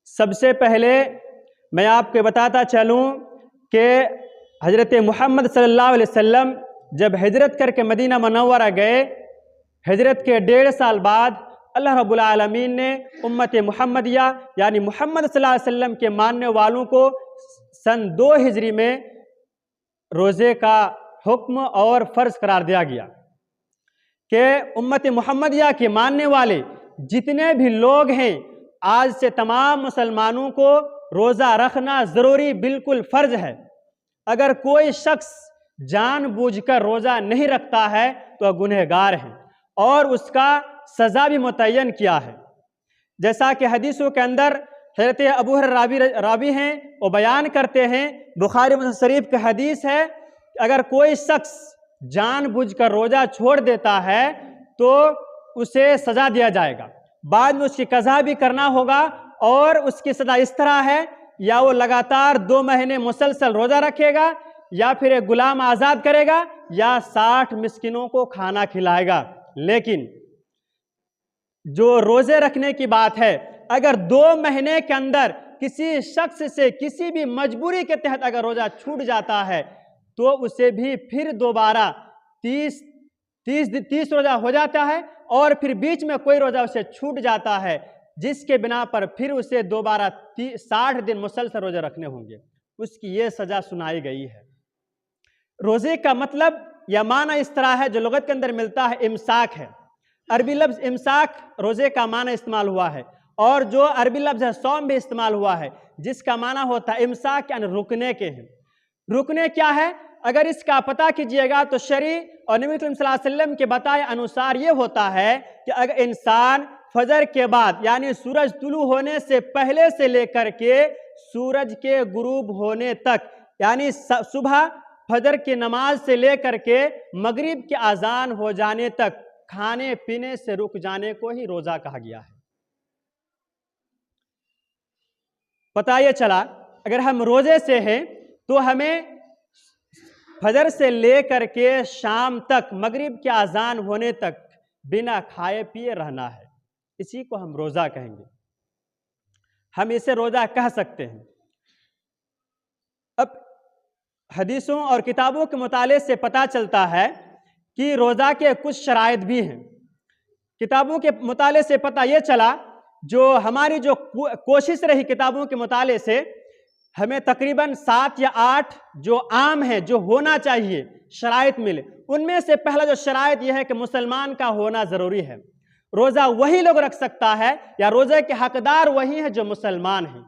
سب سے پہلے میں آپ کو بتاتا چلوں کہ حضرت محمد صلی اللہ علیہ وسلم جب ہجرت کر کے مدینہ منورہ گئے، ہجرت کے 1.5 سال بعد اللہ رب العالمین نے امت محمدیہ یعنی محمد صلی اللہ علیہ وسلم کے ماننے والوں کو سن 2 ہجری میں روزے کا حکم اور فرض قرار دیا گیا کہ امت محمدیہ کے ماننے والے جتنے بھی لوگ ہیں آج سے تمام مسلمانوں کو روزہ رکھنا ضروری بالکل فرض ہے۔ اگر کوئی شخص جان بوجھ کر روزہ نہیں رکھتا ہے تو گنہگار ہے اور اس کا سزا بھی متعین کیا ہے، جیسا کہ حدیثوں کے اندر حضرت ابو ہریرہ راوی ہیں وہ بیان کرتے ہیں، بخاری مسلم شریف کی حدیث ہے، اگر کوئی شخص جان بوجھ کر روزہ چھوڑ دیتا ہے تو اسے سزا دیا جائے گا، بعد میں اس کی قضا بھی کرنا ہوگا، اور اس کی سزا اس طرح ہے یا وہ لگاتار 2 مہینے مسلسل روزہ رکھے گا، یا پھر ایک غلام آزاد کرے گا، یا 60 مسکینوں کو کھانا کھلائے گا۔ لیکن جو روزے رکھنے کی بات ہے، اگر 2 مہینے کے اندر کسی شخص سے کسی بھی مجبوری کے تحت اگر روزہ چھوٹ جاتا ہے تو اسے بھی پھر دوبارہ 30 روزہ ہو جاتا ہے، اور پھر بیچ میں کوئی روزہ اسے چھوٹ جاتا ہے جس کے بنا پر پھر اسے دوبارہ 60 دن مسلسل روزہ رکھنے ہوں گے، اس کی یہ سزا سنائی گئی ہے۔ روزے کا مطلب یا معنی اس طرح ہے جو لغت کے اندر ملتا ہے امساک ہے، عربی لفظ امساک روزے کا معنی استعمال ہوا ہے، اور جو عربی لفظ ہے صوم بھی استعمال ہوا ہے جس کا معنی ہوتا ہے امساک یعنی رکنے کے ہیں۔ رکنے کیا ہے؟ اگر اس کا پتہ کیجئے گا تو شرع اور نبی کریم صلی اللہ علیہ وسلم کے بتائے انوسار یہ ہوتا ہے کہ اگر انسان فجر کے بعد یعنی سورج طلوع ہونے سے پہلے سے لے کر کے سورج کے غروب ہونے تک، یعنی صبح فجر کی نماز سے لے کر کے مغرب کی اذان ہو جانے تک کھانے پینے سے رک جانے کو ہی روزہ کہا گیا ہے۔ پتہ یہ چلا اگر ہم روزے سے ہیں تو ہمیں فجر سے لے کر کے شام تک مغرب کی اذان ہونے تک بنا کھائے پیے رہنا ہے، اسی کو ہم روزہ کہیں گے، ہم اسے روزہ کہہ سکتے ہیں۔ اب حدیثوں اور کتابوں کے مطالعے سے پتہ چلتا ہے کہ روزہ کے کچھ شرائط بھی ہیں۔ کتابوں کے مطالعے سے پتہ یہ چلا، جو ہماری جو کوشش رہی کتابوں کے مطالعے سے، ہمیں تقریباً 7 یا 8 جو عام ہیں جو ہونا چاہیے شرائط ملے۔ ان میں سے پہلا جو شرائط یہ ہے کہ مسلمان کا ہونا ضروری ہے، روزہ وہی لوگ رکھ سکتا ہے یا روزے کے حقدار وہی ہیں جو مسلمان ہیں۔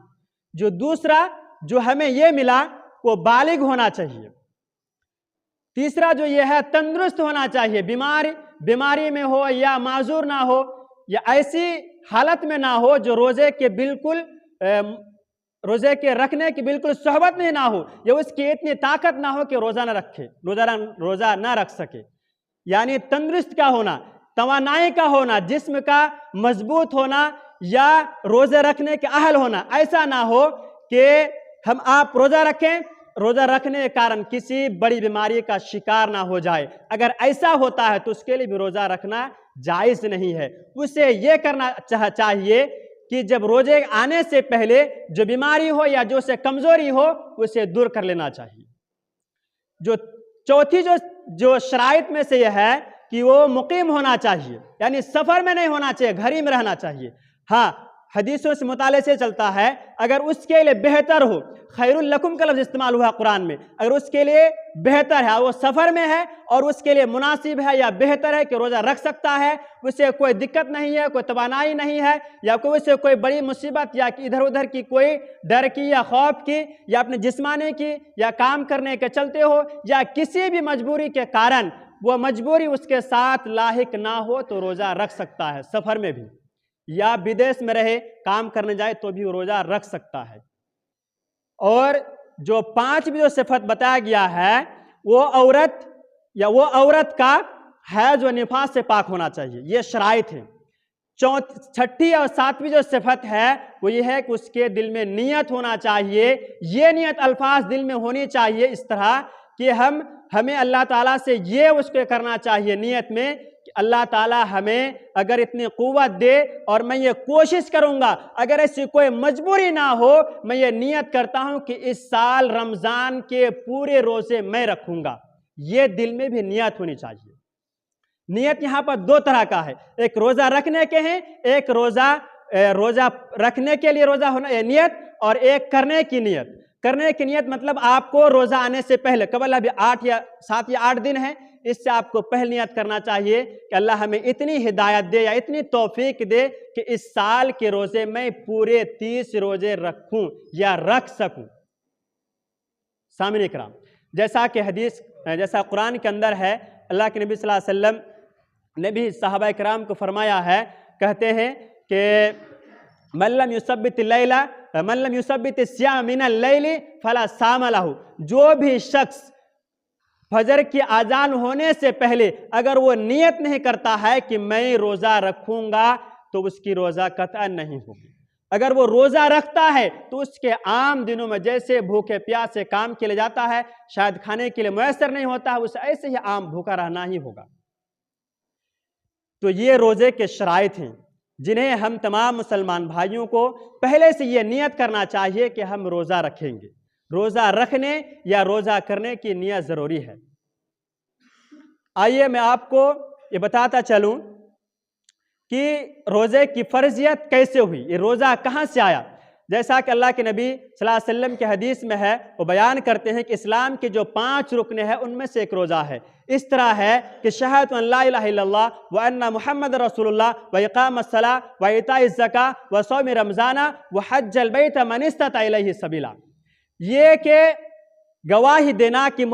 جو دوسرا جو ہمیں یہ ملا وہ بالغ ہونا چاہیے۔ تیسرا جو یہ ہے تندرست ہونا چاہیے، بیماری میں ہو یا معذور نہ ہو یا ایسی حالت میں نہ ہو جو روزے کے رکھنے کی بالکل صحبت میں نہ ہو، یا اس کی اتنی طاقت نہ ہو کہ روزہ نہ رکھ سکے، یعنی تندرست کا ہونا، توانائی کا ہونا، جسم کا مضبوط ہونا یا روزے رکھنے کے اہل ہونا۔ ایسا نہ ہو کہ آپ روزہ رکھیں، روزہ رکھنے کے کارن کسی بڑی بیماری کا شکار نہ ہو جائے، اگر ایسا ہوتا ہے تو اس کے لیے بھی روزہ رکھنا جائز نہیں ہے۔ اسے یہ کرنا چاہیے کہ جب روزے آنے سے پہلے جو بیماری ہو یا جو اسے کمزوری ہو اسے دور کر لینا چاہیے۔ جو چوتھی جو شرائط میں سے یہ ہے کہ وہ مقیم ہونا چاہیے، یعنی سفر میں نہیں ہونا چاہیے، گھر ہی میں رہنا چاہیے۔ ہاں، حدیثوں سے مطالعے سے چلتا ہے اگر اس کے لیے بہتر ہو، خیر الکم کا لفظ استعمال ہوا قرآن میں، اگر اس کے لیے بہتر ہے، وہ سفر میں ہے اور اس کے لیے مناسب ہے یا بہتر ہے کہ روزہ رکھ سکتا ہے، اسے کوئی دقت نہیں ہے، کوئی توانائی نہیں ہے، یا اسے کوئی بڑی مصیبت یا ادھر ادھر کی کوئی ڈر کی یا خوف کی یا اپنے جسمانی کی یا کام کرنے کے چلتے ہو یا کسی بھی مجبوری کے کارن وہ مجبوری اس کے ساتھ لاحق نہ ہو تو روزہ رکھ سکتا ہے، سفر میں بھی، یا بدیس میں رہے کام کرنے جائے تو بھی وہ روزہ رکھ سکتا ہے۔ اور جو 5 بھی جو صفت بتایا گیا ہے وہ عورت کا حیض و نفاس سے پاک ہونا چاہیے، یہ شرائط ہیں۔ 6 اور 7 جو صفت ہے وہ یہ ہے کہ اس کے دل میں نیت ہونا چاہیے، یہ نیت الفاظ دل میں ہونی چاہیے اس طرح کہ ہمیں اللہ تعالیٰ سے یہ اس کو کرنا چاہیے نیت میں کہ اللہ تعالیٰ ہمیں اگر اتنی قوت دے اور میں یہ کوشش کروں گا، اگر ایسی کوئی مجبوری نہ ہو، میں یہ نیت کرتا ہوں کہ اس سال رمضان کے پورے روزے میں رکھوں گا۔ یہ دل میں بھی نیت ہونی چاہیے۔ نیت یہاں پر دو طرح کا ہے، ایک روزہ رکھنے کے ہیں، ایک روزہ رکھنے کے لیے روزہ ہونا یہ نیت، اور ایک کرنے کی نیت۔ کرنے کی نیت مطلب آپ کو روزہ آنے سے پہلے قبل ابھی 7 یا 8 دن ہے، اس سے آپ کو پہل نیت کرنا چاہیے کہ اللہ ہمیں اتنی ہدایت دے یا اتنی توفیق دے کہ اس سال کے روزے میں پورے 30 روزے رکھوں یا رکھ سکوں۔ سامعین اکرام، جیسا قرآن کے اندر ہے، اللہ کے نبی صلی اللہ علیہ وسلم نے بھی صحابہ کرام کو فرمایا ہے، کہتے ہیں کہ من لم یثبت الصیام من اللیل فلا صام لہ، جو بھی شخص فجر کی اذان ہونے سے پہلے اگر وہ نیت نہیں کرتا ہے کہ میں روزہ رکھوں گا تو اس کی روزہ قطعاً نہیں ہوگی۔ اگر وہ روزہ رکھتا ہے تو اس کے عام دنوں میں جیسے بھوکے پیاسے کام کے لیے جاتا ہے، شاید کھانے کے لیے میسر نہیں ہوتا ہے، اسے ایسے ہی عام بھوکا رہنا ہی ہوگا۔ تو یہ روزے کے شرائط ہیں جنہیں ہم تمام مسلمان بھائیوں کو پہلے سے یہ نیت کرنا چاہیے کہ ہم روزہ رکھیں گے۔ روزہ رکھنے یا روزہ کرنے کی نیت ضروری ہے۔ آئیے میں آپ کو یہ بتاتا چلوں کہ روزے کی فرضیت کیسے ہوئی، یہ روزہ کہاں سے آیا۔ جیسا کہ اللہ کے نبی صلی اللہ علیہ وسلم کے حدیث میں ہے، وہ بیان کرتے ہیں کہ اسلام کے جو 5 رکن ہیں ان میں سے ایک روزہ ہے۔ اس طرح ہے کہ شہادت ان لا الہ الا اللہ وان محمد رسول اللہ واقام الصلاۃ وایتاء الزکاۃ وصوم رمضان وحج البیت من استطاع الیہ سبیلا، یہ کہ گواہی دینا کہ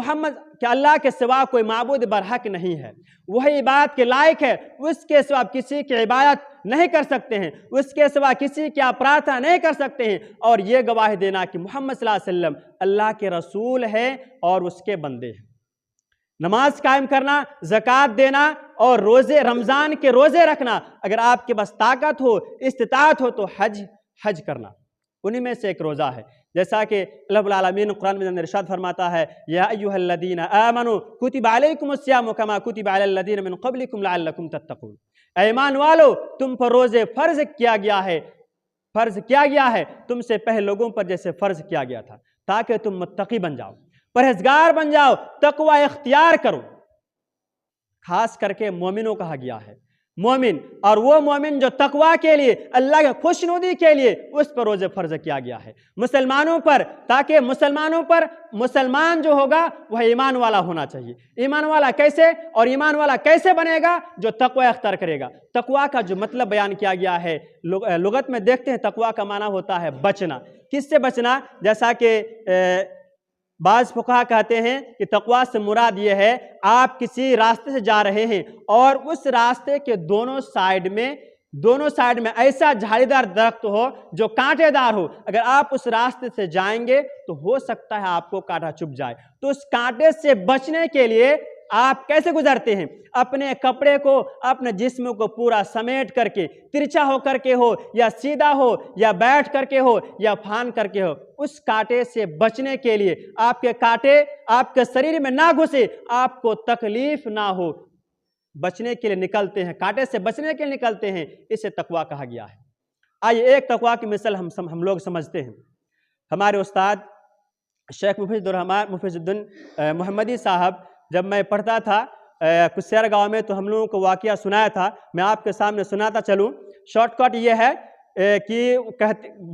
کہ اللہ کے سوا کوئی معبود برحق نہیں ہے، وہی عبادت کے لائق ہے، اس کے سوا کسی کی عبادت نہیں کر سکتے ہیں، اس کے سوا کسی کی آپ پرارتھنا نہیں کر سکتے ہیں، اور یہ گواہی دینا کہ محمد صلی اللہ علیہ وسلم اللہ کے رسول ہے اور اس کے بندے ہیں۔ نماز قائم کرنا، زکوٰۃ دینا اور رمضان کے روزے رکھنا، اگر آپ کے پاس طاقت ہو، استطاعت ہو تو حج کرنا، انہی میں سے ایک روزہ ہے۔ جیسا کہ اللہ رب العالمین قرآن میں ارشاد فرماتا ہے، یا ایھا الذین آمنوا کتب علیکم الصیام کما کتب علی الذین من قبلکم لعلکم تتقون، اے ایمان والو تم پر روزے فرض کیا گیا ہے تم سے پہلے لوگوں پر جیسے فرض کیا گیا تھا، تاکہ تم متقی بن جاؤ، پرہیزگار بن جاؤ، تقوی اختیار کرو۔ خاص کر کے مومنوں کہا گیا ہے، مومن، اور وہ مومن جو تقوی کے لیے، اللہ کے خوشنودی کے لیے اس پر روزے فرض کیا گیا ہے مسلمانوں پر، تاکہ مسلمان جو ہوگا وہ ایمان والا ہونا چاہیے۔ ایمان والا کیسے، اور ایمان والا کیسے بنے گا؟ جو تقوی اختیار کرے گا۔ تقوی کا جو مطلب بیان کیا گیا ہے، لغت میں دیکھتے ہیں تقوی کا معنی ہوتا ہے بچنا۔ کس سے بچنا؟ جیسا کہ بعض فقہا کہتے ہیں کہ تقوی سے مراد یہ ہے، آپ کسی راستے سے جا رہے ہیں اور اس راستے کے دونوں سائیڈ میں ایسا جھاڑی دار درخت ہو جو کانٹے دار ہو، اگر آپ اس راستے سے جائیں گے تو ہو سکتا ہے آپ کو کانٹا چبھ جائے، تو اس کانٹے سے بچنے کے لیے آپ کیسے گزرتے ہیں؟ اپنے کپڑے کو، اپنے جسم کو پورا سمیٹ کر کے، ترچھا ہو کر کے ہو یا سیدھا ہو یا بیٹھ کر کے ہو یا پھان کر کے ہو، اس کانٹے سے بچنے کے لیے، آپ کے کانٹے آپ کے شریر میں نہ گھسے، آپ کو تکلیف نہ ہو، بچنے کے لیے نکلتے ہیں، کانٹے سے بچنے کے لیے نکلتے ہیں، اسے تقوی کہا گیا ہے۔ آئیے ایک تقوی کی مثال ہم لوگ سمجھتے ہیں۔ ہمارے استاد شیخ مفیض الدین محمدی صاحب، جب میں پڑھتا تھا کسیر گاؤں میں تو ہم لوگوں کو واقعہ سنایا تھا، میں آپ کے سامنے سناتا چلوں۔ شارٹ کٹ یہ ہے کہ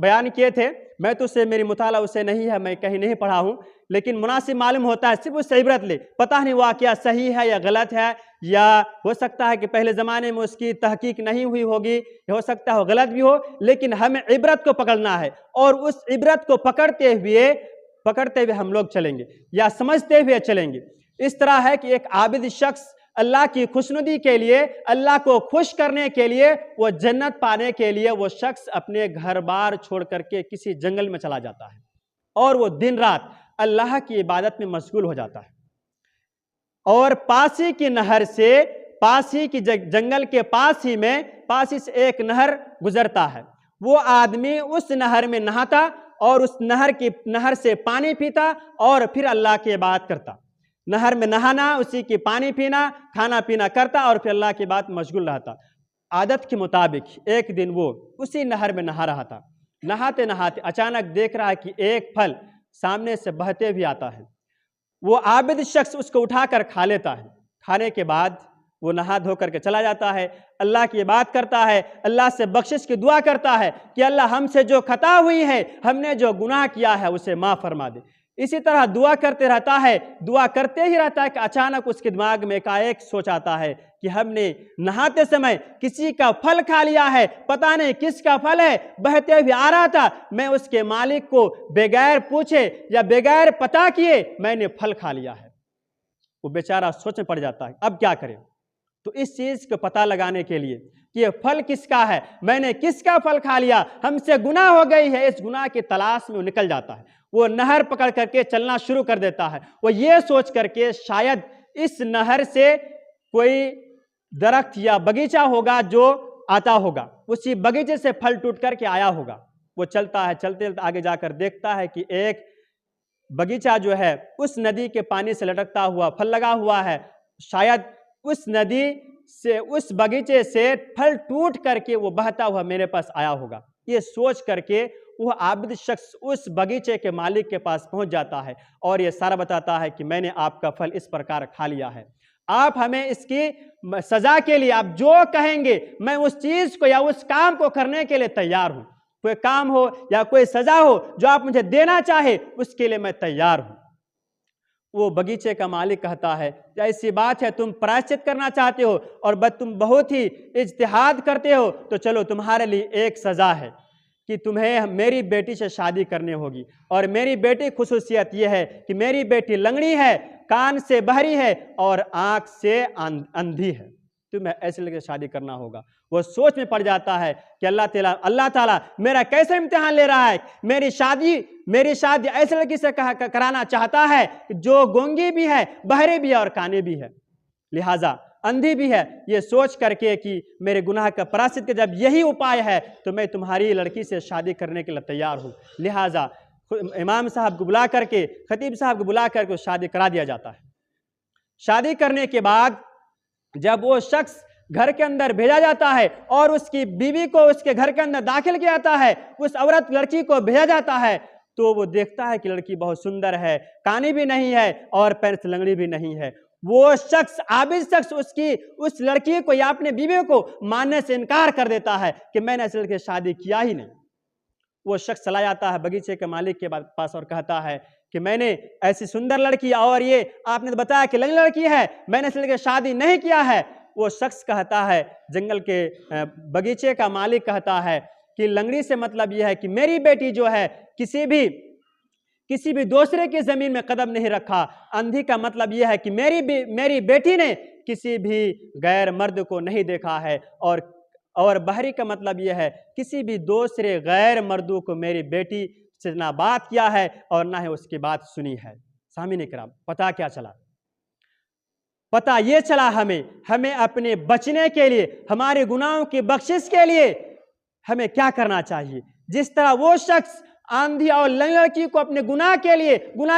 بیان کیے تھے، میں تو اسے میری مطالعہ اسے نہیں ہے، میں کہیں نہیں پڑھا ہوں، لیکن مناسب معلوم ہوتا ہے صرف اس سے عبرت لے، پتہ نہیں واقعہ صحیح ہے یا غلط ہے، یا ہو سکتا ہے کہ پہلے زمانے میں اس کی تحقیق نہیں ہوئی ہوگی، ہو سکتا ہے غلط بھی ہو، لیکن ہمیں عبرت کو پکڑنا ہے، اور اس عبرت کو پکڑتے ہوئے ہم لوگ چلیں گے یا سمجھتے ہوئے چلیں گے۔ اس طرح ہے کہ ایک عابد شخص اللہ کی خوشنودی کے لیے، اللہ کو خوش کرنے کے لیے، وہ جنت پانے کے لیے وہ شخص اپنے گھر بار چھوڑ کر کے کسی جنگل میں چلا جاتا ہے، اور وہ دن رات اللہ کی عبادت میں مشغول ہو جاتا ہے، اور پاسی کی نہر سے، پاسی کی جنگل کے پاسی سے ایک نہر گزرتا ہے، وہ آدمی اس نہر میں نہاتا اور اس نہر سے پانی پیتا اور پھر اللہ کی عبادت کرتا۔ नहर में नहाना, उसी की पानी पीना, खाना पीना करता और फिर अल्लाह की बात मशगूल रहता। आदत के मुताबिक एक दिन वो उसी नहर में नहा रहा था। नहाते नहाते अचानक देख रहा है कि एक फल सामने से बहते हुए आता है। वो आबिद शख्स उसको उठाकर खा लेता है। खाने के बाद वो नहा धो करके चला जाता है, अल्लाह की बात करता है, अल्लाह से बख्शिश की दुआ करता है कि अल्लाह हमसे जो खता हुई है, हमने जो गुनाह किया है उसे माफ़ फरमा दे। इसी तरह दुआ करते रहता है, दुआ करते ही रहता है कि अचानक उसके दिमाग में एकाएक सोच आता है कि हमने नहाते समय किसी का फल खा लिया है, पता नहीं किसका फल है, बहते हुए आ रहा था, मैं उसके मालिक को बगैर पूछे या बगैर पता किए मैंने फल खा लिया है। वो बेचारा सोच में पड़ जाता है अब क्या करें। तो इस चीज़ को पता लगाने के लिए कि ये फल किसका है, मैंने किसका फल खा लिया, हमसे गुनाह हो गई है, इस गुनाह की तलाश में वो निकल जाता है। वो नहर पकड़ करके चलना शुरू कर देता है। वो ये सोच करके शायद इस नहर से कोई दरख्त या बगीचा होगा जो आता होगा, उसी बगीचे से फल टूट करके आया होगा। वो चलता है, चलते चलते आगे जाकर देखता है कि एक बगीचा जो है उस नदी के पानी से लटकता हुआ फल लगा हुआ है। शायद उस नदी से, उस बगीचे से फल टूट करके वो बहता हुआ मेरे पास आया होगा। ये सोच करके वह आबिद शख्स उस बगीचे के मालिक के पास पहुंच जाता है और ये सारा बताता है कि मैंने आपका फल इस प्रकार खा लिया है, आप हमें इसकी सजा के लिए आप जो कहेंगे मैं उस चीज़ को या उस काम को करने के लिए तैयार हूँ। कोई काम हो या कोई सजा हो जो आप मुझे देना चाहे उसके लिए मैं तैयार हूँ। वो बगीचे का मालिक कहता है ऐसी बात है, तुम प्रायश्चित करना चाहते हो और बस तुम बहुत ही इज्तिहाद करते हो, तो चलो तुम्हारे लिए एक सज़ा है कि तुम्हें मेरी बेटी से शादी करनी होगी। और मेरी बेटी खुसूसियत यह है कि मेरी बेटी लंगड़ी है, कान से बहरी है और आँख से अंधी है, तुम्हें ऐसे लड़के से शादी करना होगा। वो सोच में पड़ जाता है कि अल्लाह ताला मेरा कैसे इम्तिहान ले रहा है, मेरी शादी ऐसे लड़की से कराना चाहता है जो गूंगी भी है, बहरी भी है और कानी भी है, लिहाजा अंधी भी है। ये सोच करके कि मेरे गुनाह का प्रायश्चित का जब यही उपाय है तो मैं तुम्हारी लड़की से शादी करने के लिए तैयार हूँ। लिहाजा इमाम साहब को बुला करके, खतीब साहब को बुला करके शादी करा दिया जाता है। शादी करने के बाद जब वो शख्स घर के अंदर भेजा जाता है और उसकी बीवी को उसके घर के अंदर दाखिल किया जाता है, उस औरत लड़की को भेजा जाता है, तो वो देखता है कि लड़की बहुत सुंदर है, कानी भी नहीं है और पैर से लंगड़ी भी नहीं है। वो शख्स, आबिद शख्स, उस लड़की को या अपने बीवी को मानने से इनकार कर देता है कि मैंने इस लड़के से शादी किया ही नहीं। वो शख्स चला जाता है बगीचे के मालिक के पास और कहता है कि मैंने ऐसी सुंदर लड़की और ये आपने बताया कि लंगड़ी लड़की है, मैंने इस लड़के से शादी नहीं किया है। वो शख्स कहता है, जंगल के बगीचे का मालिक कहता है कि लंगड़ी से मतलब यह है कि मेरी बेटी जो है किसी भी दूसरे की जमीन में कदम नहीं रखा। अंधी का मतलब यह है कि मेरी बेटी ने किसी भी गैर मर्द को नहीं देखा है। और बहरी का मतलब यह है किसी भी दूसरे गैर मर्दों को मेरी बेटी से ना बात किया है और ना ही उसकी बात सुनी है। सामीन इकराम, पता क्या चला? पता ये चला हमें अपने बचने के लिए, हमारे गुनाहों की बख्शिश के लिए हमें क्या करना चाहिए। जिस तरह वो शख्स आंधी और लड़की को अपने गुनाह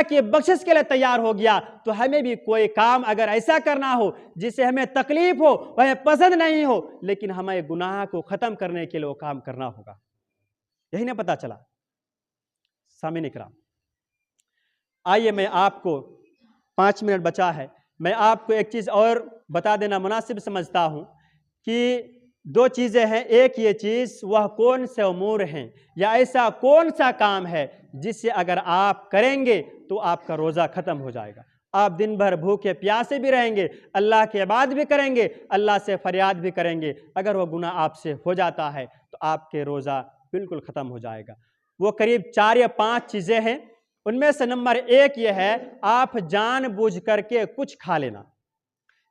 की बख्शिश के लिए तैयार हो गया, तो हमें भी कोई काम अगर ऐसा करना हो जिसे हमें तकलीफ हो, वह पसंद नहीं हो, लेकिन हमें गुनाह को खत्म करने के लिए वो काम करना होगा। यही ना पता चला। सामीन इकराम, आइए मैं आपको 5 मिनट बचा है, मैं आपको एक चीज़ और बता देना मुनासिब समझता हूँ कि 2 चीज़ें हैं। एक ये चीज़, वह कौन से उमूर हैं या ऐसा कौन सा काम है जिससे अगर आप करेंगे तो आपका रोज़ा ख़त्म हो जाएगा। आप दिन भर भूखे प्यासे भी रहेंगे, अल्लाह की इबादत भी करेंगे, अल्लाह से फरियाद भी करेंगे, अगर वह गुनाह आपसे हो जाता है तो आपके रोज़ा बिल्कुल ख़त्म हो जाएगा। वो करीब 4 या 5 चीज़ें हैं। उनमें से नंबर 1 ये है, आप जानबूझ करके कुछ खा लेना।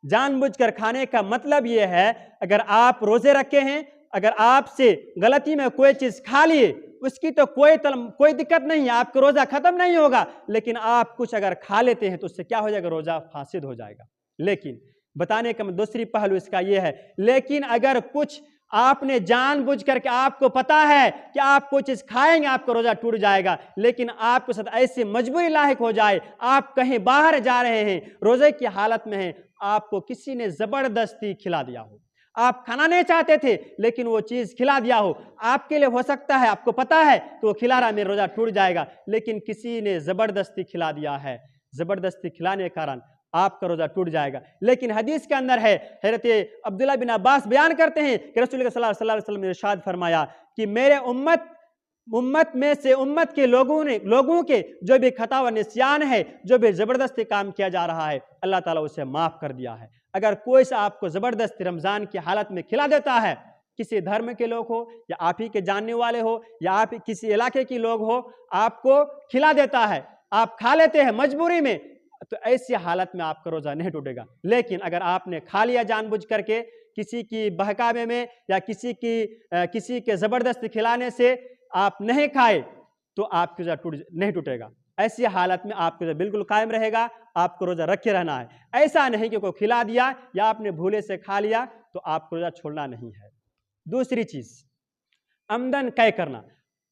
जानबूझकर खाने का मतलब ये है, अगर आप रोजे रखे हैं, अगर आपसे गलती में कोई चीज़ खा लिए, उसकी तो कोई दिक्कत नहीं है, आपका रोज़ा ख़त्म नहीं होगा। लेकिन आप कुछ अगर खा लेते हैं तो उससे क्या हो जाएगा? रोज़ा फासिद हो जाएगा। लेकिन बताने का दूसरी पहलू इसका ये है, लेकिन अगर कुछ आपने जानबूझ करके, आपको पता है कि आप कोई चीज़ खाएंगे आपका रोज़ा टूट जाएगा, लेकिन आपके साथ ऐसी मजबूरी लाहिक हो जाए, आप कहीं बाहर जा रहे हैं, रोज़े की हालत में हैं, आपको किसी ने ज़बरदस्ती खिला दिया हो, आप खाना नहीं चाहते थे लेकिन वो चीज़ खिला दिया हो, आपके लिए हो सकता है, आपको पता है तो वो खिला रहा है, मेरा रोज़ा टूट जाएगा, लेकिन किसी ने ज़बरदस्ती खिला दिया है, ज़बरदस्ती खिलाने के कारण आपका रोज़ा टूट जाएगा। लेकिन हदीस के अंदर है, हज़रत अब्दुल्लाह बिन अब्बास बयान करते हैं कि रसूल सल्लल्लाहु अलैहि वसल्लम ने इरशाद फरमाया कि मेरे उम्मत में से, उम्मत के लोगों के जो भी खता व निस्यान है, जो भी ज़बरदस्ती काम किया जा रहा है, अल्लाह ताला उसे माफ़ कर दिया है। अगर कोई सा आपको ज़बरदस्ती रमज़ान की हालत में खिला देता है, किसी धर्म के लोग हो या आप ही के जानने वाले हो या आप किसी इलाके के लोग हो, आपको खिला देता है, आप खा लेते हैं मजबूरी में, तो ऐसी हालत में आपका रोज़ा नहीं टूटेगा। लेकिन अगर आपने खा लिया जानबूझ करके, किसी की बहकावे में या किसी के ज़बरदस्ती खिलाने से आप नहीं खाए, तो आपका रोज़ा नहीं टूटेगा। ऐसी हालत में आपका रोज़ा बिल्कुल कायम रहेगा, आपको रोज़ा रखे रहना है। ऐसा नहीं कि कोई खिला दिया या आपने भूले से खा लिया तो आपको रोज़ा छोड़ना नहीं है। दूसरी चीज़, आमदन कै करना।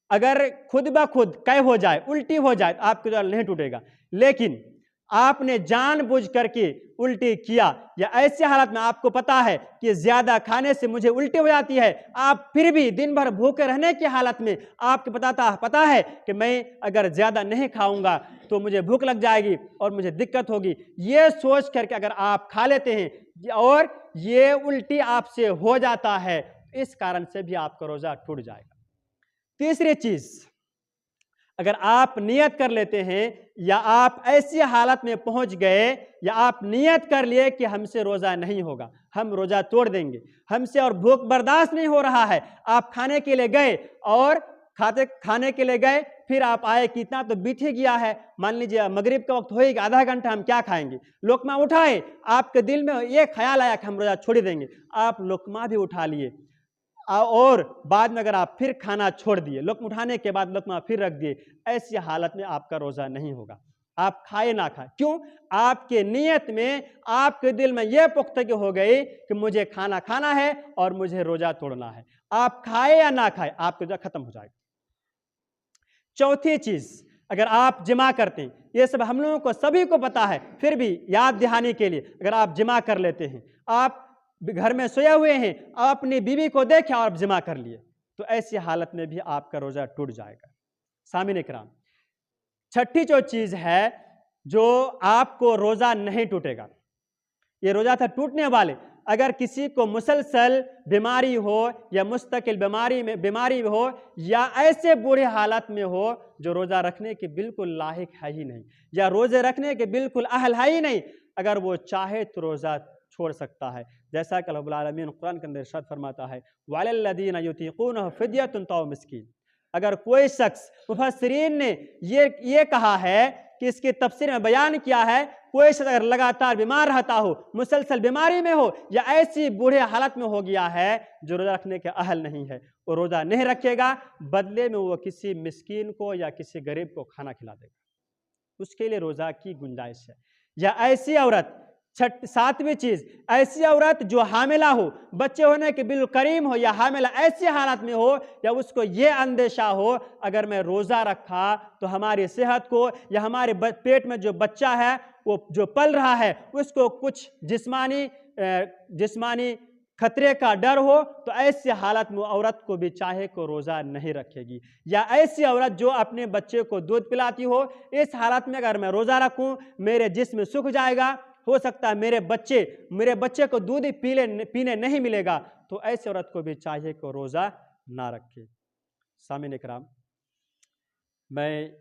अगर खुद ब खुद कै हो जाए, उल्टी हो जाए, तो आपका रोज़ा नहीं टूटेगा। लेकिन आपने जानबूझ करके उल्टी किया या ऐसी हालत में आपको पता है कि ज़्यादा खाने से मुझे उल्टी हो जाती है, आप फिर भी दिन भर भूखे रहने की हालत में आपको पता है कि मैं अगर ज़्यादा नहीं खाऊंगा तो मुझे भूख लग जाएगी और मुझे दिक्कत होगी, ये सोच करके अगर आप खा लेते हैं और ये उल्टी आपसे हो जाता है, इस कारण से भी आपका रोज़ा टूट जाएगा। तीसरी चीज़, अगर आप नियत कर लेते हैं या आप ऐसी हालत में पहुंच गए या आप नियत कर लिए कि हमसे रोज़ा नहीं होगा, हम रोज़ा तोड़ देंगे, हमसे और भूख बर्दाश्त नहीं हो रहा है, आप खाने के लिए गए और खाने के लिए गए, फिर आप आए कि इतना तो बीत ही गया है, मान लीजिए मगरिब का वक्त होएगा, आधा घंटा हम क्या खाएंगे, लुकमा उठाए, आपके दिल में ये ख्याल आया कि हम रोज़ा छोड़ देंगे, आप लुकमा भी उठा लिए और बाद में अगर आप फिर खाना छोड़ दिए, लुक़्मा उठाने के बाद लुक़्मा फिर रख दिए, ऐसी हालत में आपका रोज़ा नहीं होगा। आप खाए ना खाए, क्यों? आपके नियत में, आपके दिल में यह पुख्तगी हो गई कि मुझे खाना खाना है और मुझे रोज़ा तोड़ना है। आप खाए या ना खाए, आपका रोज़ा खत्म हो जाएगा। चौथी चीज़, अगर आप जिमा करते हैं, ये सब हम लोगों को सभी को पता है, फिर भी याद दिहाने के लिए अगर आप जिमा कर लेते हैं, आप घर में सोए हुए हैं, आप अपनी बीवी को देखे और आप जिमा कर लिए, तो ऐसी हालत में भी आपका रोज़ा टूट जाएगा। सामीन इकराम, छठी जो चीज़ है जो आपको रोज़ा नहीं टूटेगा, ये रोज़ा था टूटने वाले, अगर किसी को मुसलसल बीमारी हो या मुस्तकिल बीमारी हो या ऐसे बुरे हालत में हो जो रोज़ा रखने के बिल्कुल लायक है ही नहीं या रोज़े रखने के बिल्कुल अहल है ही नहीं, अगर वो चाहे तो रोज़ा छोड़ सकता है। जैसा कि रब्बुल आलमीन कुरान के अंदर इरशाद फरमाता है, वलल्लज़ीना युतीक़ूनहु फ़िद्यतुन तौ मिस्कीन। अगर कोई शख्स, मुफस्सिरीन ने ये कहा है कि इसकी तफसीर में बयान किया है, कोई शख्स अगर लगातार बीमार रहता हो, मुसलसल बीमारी में हो या ऐसी बूढ़े हालत में हो गया है जो रोज़ा रखने के अहल नहीं है, वो रोज़ा नहीं रखेगा, बदले में वो किसी मिस्कीन को या किसी गरीब को खाना खिला देगा, उसके लिए रोज़ा की गुंजाइश है। या ऐसी औरत, सातवीं चीज़, ऐसी औरत जो हामिला हो, बच्चे होने के बिल्कुल करीम हो या हामिला ऐसी हालत में हो या उसको ये अंदेशा हो अगर मैं रोज़ा रखा तो हमारी सेहत को या हमारे पेट में जो बच्चा है वो जो पल रहा है उसको कुछ जिस्मानी खतरे का डर हो, तो ऐसी हालत में औरत को भी चाहे को रोज़ा नहीं रखेगी। या ऐसी औरत जो अपने बच्चे को दूध पिलाती हो, इस हालत में अगर मैं रोज़ा रखूं मेरे जिस्म में सूख जाएगा, हो सकता है मेरे बच्चे को दूध पीने नहीं मिलेगा, तो ऐसी औरत को भी चाहिए कि रोज़ा ना रखे। सामीन इकराम, मैं